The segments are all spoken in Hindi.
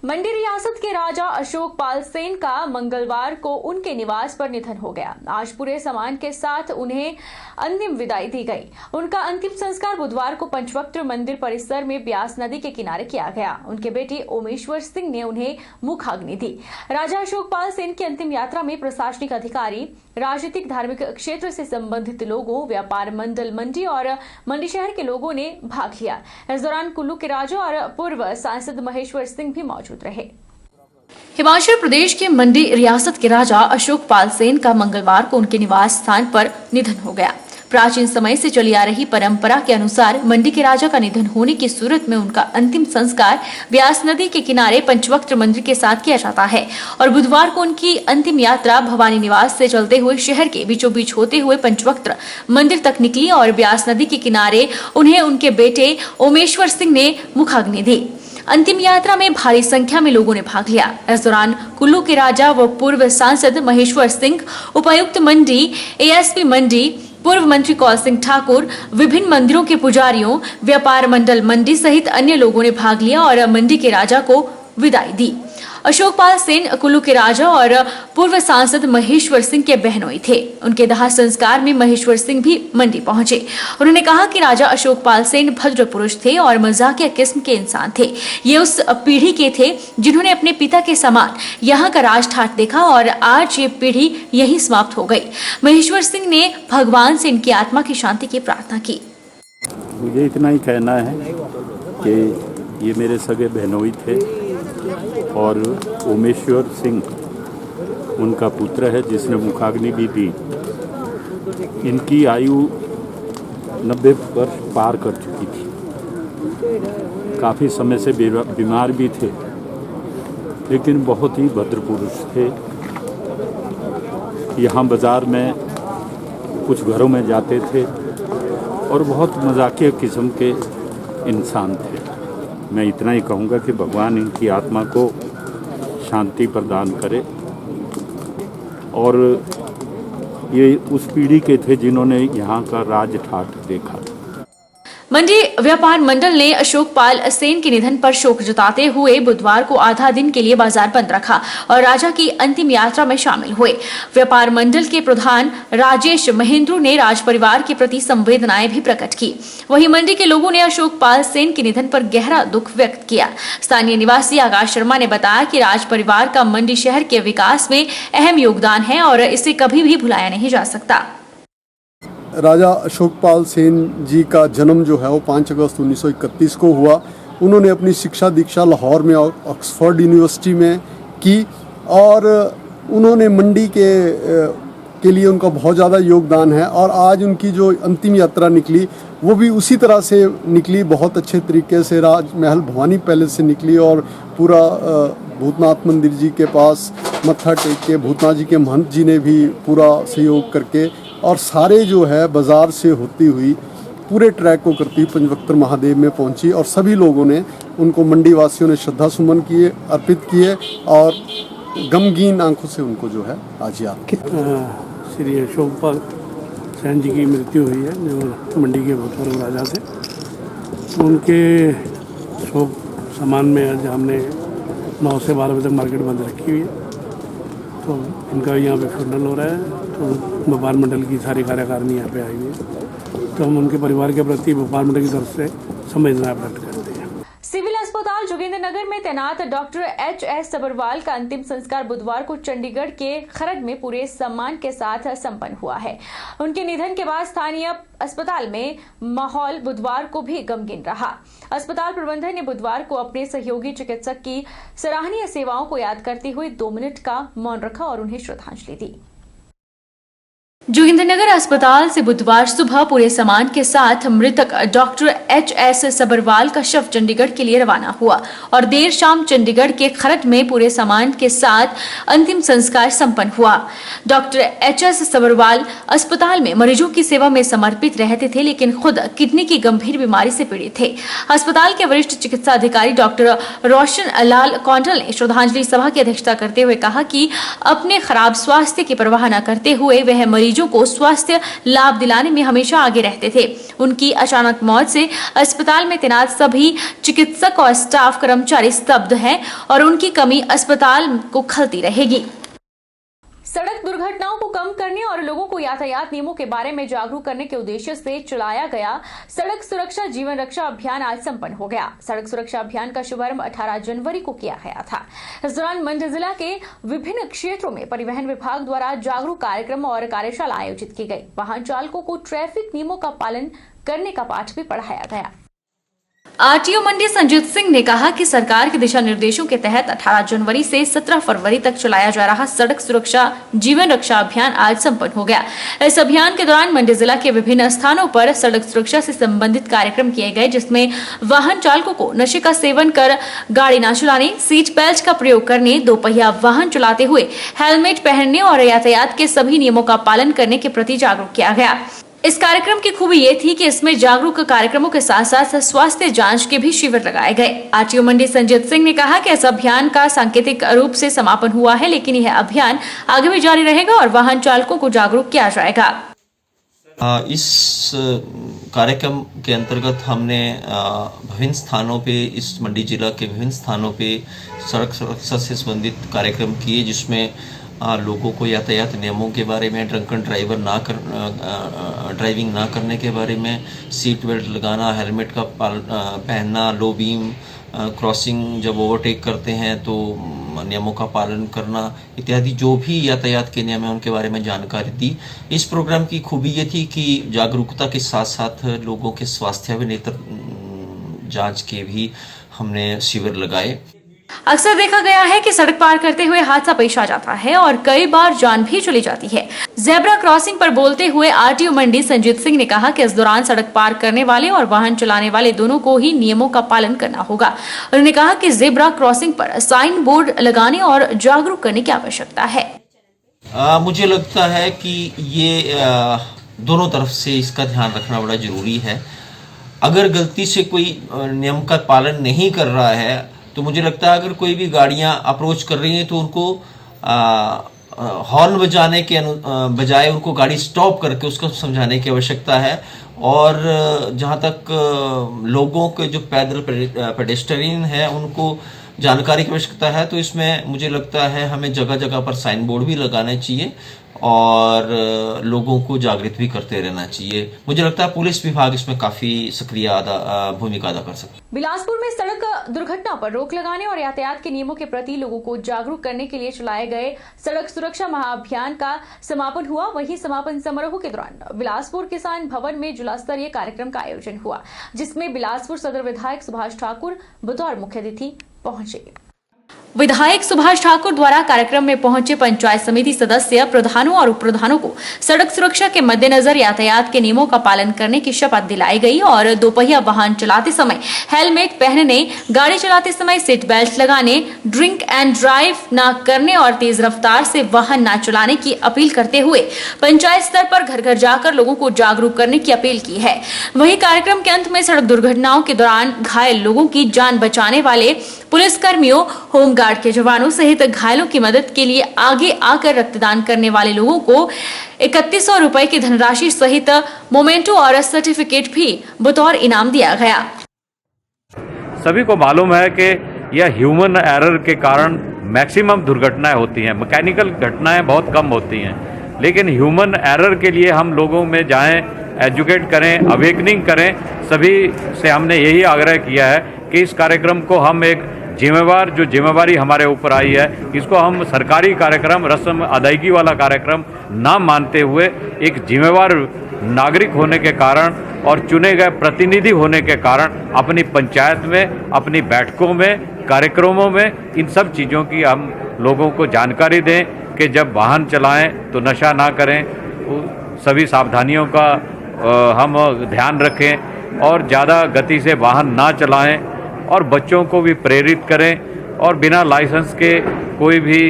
मंडी रियासत के राजा अशोक पाल सेन का मंगलवार को उनके निवास पर निधन हो गया। आज पूरे सम्मान के साथ उन्हें अंतिम विदाई दी गई। उनका अंतिम संस्कार बुधवार को पंचवक्त्र मंदिर परिसर में ब्यास नदी के किनारे किया गया। उनके बेटे ओमेश्वर सिंह ने उन्हें मुखाग्नि दी। राजा अशोक पाल सेन की अंतिम यात्रा में प्रशासनिक अधिकारी, राजनीतिक, धार्मिक क्षेत्र से संबंधित लोगों, व्यापार मंडल मंडी और मंडी शहर के लोगों ने भाग लिया। इस दौरान कुल्लू के राजा और पूर्व सांसद महेश्वर सिंह भी मौजूद रहे। हिमाचल प्रदेश के मंडी रियासत के राजा अशोक पाल सेन का मंगलवार को उनके निवास स्थान पर निधन हो गया। प्राचीन समय से चली आ रही परंपरा के अनुसार मंडी के राजा का निधन होने की सूरत में उनका अंतिम संस्कार ब्यास नदी के किनारे पंचवक्त्र मंदिर के साथ किया जाता है और बुधवार को उनकी अंतिम यात्रा भवानी निवास से चलते हुए शहर के बीचों बीच होते हुए पंचवक्त्र मंदिर तक निकली और ब्यास नदी के किनारे उन्हें उनके बेटे ओमेश्वर सिंह ने मुखाग्नि दी। अंतिम यात्रा में भारी संख्या में लोगों ने भाग लिया। इस दौरान कुल्लू के राजा व पूर्व सांसद महेश्वर सिंह, उपायुक्त मंडी, एएसपी मंडी, पूर्व मंत्री कौल सिंह ठाकुर, विभिन्न मंदिरों के पुजारियों, व्यापार मंडल मंडी सहित अन्य लोगों ने भाग लिया और मंडी के राजा को विदाई दी। अशोक पाल सेन कुल्लू के राजा और पूर्व सांसद महेश्वर सिंह के बहनोई थे। उनके दाह संस्कार में महेश्वर सिंह भी मंडी पहुंचे। उन्होंने कहा कि राजा अशोक पाल सेन भद्र पुरुष थे और मजाकिया किस्म के इंसान थे। ये उस पीढ़ी के थे जिन्होंने अपने पिता के समान यहाँ का राज ठाट देखा और आज ये पीढ़ी यही समाप्त हो गई। महेश्वर सिंह ने भगवान से इनकी आत्मा की शांति की प्रार्थना की। मुझे इतना ही कहना है कि ये मेरे सगे बहनोई थे और ओमेश्वर सिंह उनका पुत्र है जिसने मुखाग्नि भी दी। इनकी आयु 90 वर्ष पार कर चुकी थी। काफ़ी समय से बीमार भी थे, लेकिन बहुत ही भद्र पुरुष थे। यहाँ बाज़ार में कुछ घरों में जाते थे और बहुत मजाकिया किस्म के इंसान थे। मैं इतना ही कहूँगा कि भगवान इनकी आत्मा को शांति प्रदान करे। और ये उस पीढ़ी के थे जिन्होंने यहाँ का राज ठाट देखा। मंडी व्यापार मंडल ने अशोक पाल सेन के निधन पर शोक जताते हुए बुधवार को आधा दिन के लिए बाजार बंद रखा और राजा की अंतिम यात्रा में शामिल हुए। व्यापार मंडल के प्रधान राजेश महेंद्रू ने राज परिवार के प्रति संवेदनाएं भी प्रकट की। वहीं मंडी के लोगों ने अशोक पाल सेन के निधन पर गहरा दुख व्यक्त किया। स्थानीय निवासी आकाश शर्मा ने बताया कि राज परिवार का मंडी शहर के विकास में अहम योगदान है और इसे कभी भी भुलाया नहीं जा सकता। राजा अशोक पाल सेन जी का जन्म जो है वो 5 अगस्त 1931 को हुआ। उन्होंने अपनी शिक्षा दीक्षा लाहौर में और ऑक्सफोर्ड यूनिवर्सिटी में की और उन्होंने मंडी के लिए उनका बहुत ज़्यादा योगदान है। और आज उनकी जो अंतिम यात्रा निकली वो भी उसी तरह से निकली, बहुत अच्छे तरीके से राजमहल भवानी पैलेस से निकली और पूरा भूतनाथ मंदिर जी के पास मत्था टेक के भूतनाथ जी के महंत जी ने भी पूरा सहयोग करके और सारे जो है बाज़ार से होती हुई पूरे ट्रैक को करती हुई पंचवक्त्र महादेव में पहुंची और सभी लोगों ने उनको, मंडी वासियों ने श्रद्धा सुमन किए, अर्पित किए और गमगीन आंखों से उनको जो है आज याद किया। श्री अशोक पाल सेन जी की मृत्यु हुई है जो मंडी के भूतपूर्व राजा थे। उनके शोक सम्मान में आज हमने 9 से 12 बजे तक मार्केट बंद रखी हुई है। तो इनका यहाँ पे फ्यूनरल हो रहा है। तो व्यापार मंडल की सारी कार्यकारिणी यहाँ पे आई हुई है। तो हम उनके परिवार के प्रति व्यापार मंडल की तरफ से संवेदना व्यक्त करते हैं। सिविल अस्पताल जोगिंद्रनगर में तैनात डॉक्टर एच.एस. सबरवाल का अंतिम संस्कार बुधवार को चंडीगढ़ के खरड़ में पूरे सम्मान के साथ संपन्न हुआ है। उनके निधन के बाद स्थानीय अस्पताल में माहौल बुधवार को भी गमगीन रहा। अस्पताल प्रबंधन ने बुधवार को अपने सहयोगी चिकित्सक की सराहनीय सेवाओं को याद करते हुए 2 मिनट का मौन रखा और उन्हें श्रद्धांजलि दी। जोगिंद्रनगर अस्पताल से बुधवार सुबह पूरे सम्मान के साथ मृतक डॉक्टर एच.एस. सबरवाल का शव चंडीगढ़ के लिए रवाना हुआ और देर शाम चंडीगढ़ के खरड़ में पूरे सम्मान के साथ अंतिम संस्कार संपन्न हुआ। Doctor HS. सबरवाल अस्पताल में मरीजों की सेवा में समर्पित रहते थे, लेकिन खुद किडनी की गंभीर बीमारी से पीड़ित थे। अस्पताल के वरिष्ठ चिकित्सा अधिकारी डॉक्टर रोशन लाल कौंडल ने श्रद्धांजलि सभा की अध्यक्षता करते हुए कहा कि अपने खराब स्वास्थ्य की परवाह न करते हुए वह मरीज मरीजों को स्वास्थ्य लाभ दिलाने में हमेशा आगे रहते थे। उनकी अचानक मौत से अस्पताल में तैनात सभी चिकित्सक और स्टाफ कर्मचारी स्तब्ध हैं और उनकी कमी अस्पताल को खलती रहेगी। सड़क दुर्घटनाओं को कम करने और लोगों को यातायात नियमों के बारे में जागरूक करने के उद्देश्य से चलाया गया सड़क सुरक्षा जीवन रक्षा अभियान आज संपन्न हो गया। सड़क सुरक्षा अभियान का शुभारंभ 18 जनवरी को किया गया था। इस दौरान मंडी जिला के विभिन्न क्षेत्रों में परिवहन विभाग द्वारा जागरूक कार्यक्रम और कार्यशाला आयोजित की गई। वाहन चालकों को ट्रैफिक नियमों का पालन करने का पाठ भी पढ़ाया गया। आरटीओ मंडी संजीत सिंह ने कहा कि सरकार के दिशा निर्देशों के तहत 18 जनवरी से 17 फरवरी तक चलाया जा रहा सड़क सुरक्षा जीवन रक्षा अभियान आज संपन्न हो गया। इस अभियान के दौरान मंडी जिला के विभिन्न स्थानों पर सड़क सुरक्षा से संबंधित कार्यक्रम किए गए, जिसमें वाहन चालकों को नशे का सेवन कर गाड़ी न चलाने, सीट बेल्ट का प्रयोग करने, दोपहिया वाहन चलाते हुए हेलमेट पहनने और यातायात के सभी नियमों का पालन करने के प्रति जागरूक किया गया। इस कार्यक्रम की खूबी ये थी कि इसमें जागरूक कार्यक्रमों के साथ साथ स्वास्थ्य जांच के भी शिविर लगाए गए। आरटीओ मंडी संजीत सिंह ने कहा कि इस अभियान का सांकेतिक रूप से समापन हुआ है, लेकिन यह अभियान आगे भी जारी रहेगा और वाहन चालकों को जागरूक किया जाएगा। इस कार्यक्रम के अंतर्गत हमने विभिन्न स्थानों पे, इस मंडी जिला के विभिन्न स्थानों पे सड़क सुरक्षा से संबंधित कार्यक्रम किए, जिसमें लोगों को यातायात नियमों के बारे में, ड्रंकन ड्राइविंग ना करने के बारे में, सीट बेल्ट लगाना, हेलमेट का पहनना, लो बीम क्रॉसिंग जब ओवरटेक करते हैं तो नियमों का पालन करना इत्यादि जो भी यातायात के नियम हैं उनके बारे में जानकारी दी। इस प्रोग्राम की खूबी ये थी कि जागरूकता के साथ साथ लोगों के स्वास्थ्य व नेत्र जांच के भी हमने शिविर लगाए। अक्सर देखा गया है कि सड़क पार करते हुए हादसा पेश आ जाता है और कई बार जान भी चली जाती है। जेब्रा क्रॉसिंग पर बोलते हुए आरटीओ मंडी संजीत सिंह ने कहा कि इस दौरान सड़क पार करने वाले और वाहन चलाने वाले दोनों को ही नियमों का पालन करना होगा। उन्होंने कहा कि जेब्रा क्रॉसिंग पर साइन बोर्ड लगाने और जागरूक करने की आवश्यकता है। मुझे लगता है कि ये दोनों तरफ से इसका ध्यान रखना बड़ा जरूरी है। अगर गलती से कोई नियम का पालन नहीं कर रहा है तो मुझे लगता है अगर कोई भी गाड़ियां अप्रोच कर रही हैं तो उनको हॉर्न बजाने के बजाय उनको गाड़ी स्टॉप करके उसको समझाने की आवश्यकता है। और जहां तक लोगों के जो पैदल पेडेस्ट्रियन है उनको जानकारी की आवश्यकता है, तो इसमें मुझे लगता है हमें जगह जगह पर साइन बोर्ड भी लगाने चाहिए और लोगों को जागृत भी करते रहना चाहिए। मुझे लगता है पुलिस विभाग इसमें काफी सक्रिय भूमिका अदा कर सकता है। बिलासपुर में सड़क दुर्घटना पर रोक लगाने और यातायात के नियमों के प्रति लोगों को जागरूक करने के लिए चलाए गए सड़क सुरक्षा महाअभियान का समापन हुआ। वहीं समापन समारोह के दौरान बिलासपुर किसान भवन में जिला स्तरीय कार्यक्रम का आयोजन हुआ, जिसमें बिलासपुर सदर विधायक सुभाष ठाकुर बतौर मुख्य अतिथि पहुंचे। विधायक सुभाष ठाकुर द्वारा कार्यक्रम में पहुंचे पंचायत समिति सदस्य, प्रधानों और उप प्रधानों को सड़क सुरक्षा के मद्देनजर यातायात के नियमों का पालन करने की शपथ दिलाई गई और दोपहिया वाहन चलाते समय हेलमेट पहनने, गाड़ी चलाते समय सीट बेल्ट लगाने, ड्रिंक एंड ड्राइव न करने और तेज रफ्तार से वाहन न चलाने की अपील करते हुए पंचायत स्तर पर घर घर जाकर लोगों को जागरूक करने की अपील की है। वहीं कार्यक्रम के अंत में सड़क दुर्घटनाओं के दौरान घायल लोगों की जान बचाने वाले पुलिसकर्मियों, होमगार्ड के जवानों सहित घायलों की मदद के लिए आगे आकर रक्तदान करने वाले लोगों को 3100 रुपए की धनराशि सहित मोमेंटो और सर्टिफिकेट भी बतौर इनाम दिया गया। सभी को मालूम है कि यह ह्यूमन एरर के कारण मैक्सिमम दुर्घटनाएं होती हैं, मैकेनिकल घटनाएं बहुत कम होती हैं, लेकिन ह्यूमन एरर के लिए हम लोगों में जाएं, एजुकेट करें, अवेकनिंग करें। सभी से हमने यही आग्रह किया है कि इस कार्यक्रम को हम एक जिम्मेवारी हमारे ऊपर आई है, इसको हम सरकारी कार्यक्रम, रस्म अदायगी वाला कार्यक्रम ना मानते हुए एक जिम्मेवार नागरिक होने के कारण और चुने गए प्रतिनिधि होने के कारण अपनी पंचायत में, अपनी बैठकों में, कार्यक्रमों में इन सब चीज़ों की हम लोगों को जानकारी दें कि जब वाहन चलाएं तो नशा ना करें, सभी सावधानियों का हम ध्यान रखें और ज़्यादा गति से वाहन ना चलाएं और बच्चों को भी प्रेरित करें और बिना लाइसेंस के कोई भी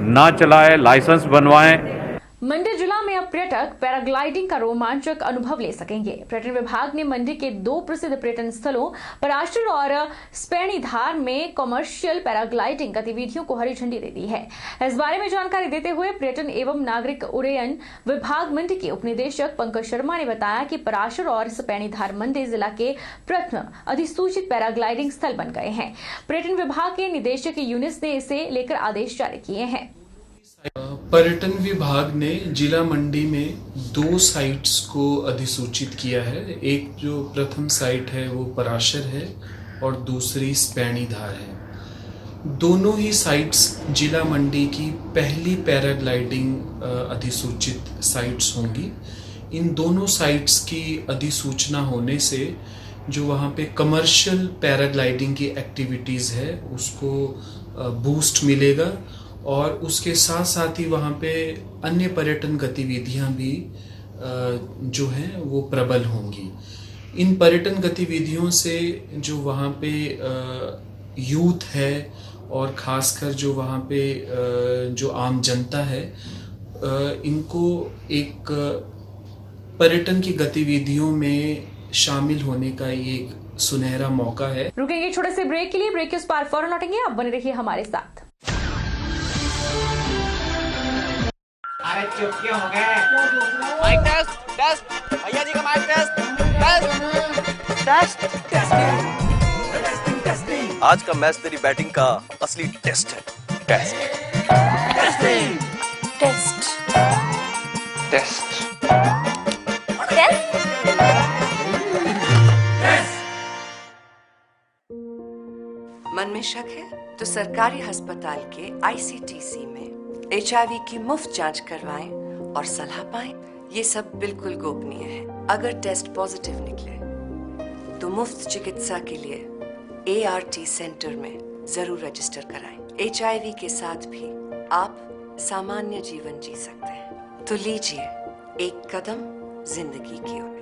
ना चलाए, लाइसेंस बनवाएं। मंडी जिला में अब पर्यटक पैराग्लाइडिंग का रोमांचक अनुभव ले सकेंगे। पर्यटन विभाग ने मंडी के 2 प्रसिद्ध पर्यटन स्थलों पराशर और स्पेणीधार में कमर्शियल पैराग्लाइडिंग गतिविधियों को हरी झंडी दे दी है। इस बारे में जानकारी देते हुए पर्यटन एवं नागरिक उड्डयन विभाग मंडी के उपनिदेशक पंकज शर्मा ने बताया कि पराशर और स्पेणीधार मंडी जिला के प्रथम अधिसूचित पैराग्लाइडिंग स्थल बन गए हैं। पर्यटन विभाग के निदेशक यूनिस ने इसे लेकर आदेश जारी किए हैं। पर्यटन विभाग ने जिला मंडी में 2 साइट्स को अधिसूचित किया है। एक जो प्रथम साइट है वो पराशर है और दूसरी स्पेणीधार है। दोनों ही साइट्स जिला मंडी की पहली पैराग्लाइडिंग अधिसूचित साइट्स होंगी। इन दोनों साइट्स की अधिसूचना होने से जो वहाँ पे कमर्शियल पैराग्लाइडिंग की एक्टिविटीज़ है उसको बूस्ट मिलेगा और उसके साथ साथ ही वहाँ पे अन्य पर्यटन गतिविधियाँ भी जो हैं वो प्रबल होंगी। इन पर्यटन गतिविधियों से जो वहाँ पे यूथ है और ख़ासकर जो वहाँ पे जो आम जनता है इनको एक पर्यटन की गतिविधियों में शामिल होने का एक सुनहरा मौका है। रुकेंगे छोटे से ब्रेक के लिए। ब्रेक के उस पार फौरन लौटेंगे, आप बने रहिए हमारे साथ। अरे चुप क्यों हो गए? माइक टेस्ट टेस्ट भैया जी का माइक टेस्ट टेस्ट। आज का मैच तेरी बैटिंग का असली टेस्ट है। टेस्ट टेस्टिंग टेस्ट टेस्ट मन में शक है तो सरकारी अस्पताल के ICTC में HIV की मुफ्त जांच करवाएं और सलाह पाएं। ये सब बिल्कुल गोपनीय है। अगर टेस्ट पॉजिटिव निकले तो मुफ्त चिकित्सा के लिए ART सेंटर में जरूर रजिस्टर कराएं। HIV के साथ भी आप सामान्य जीवन जी सकते हैं। तो लीजिए एक कदम जिंदगी की ओर।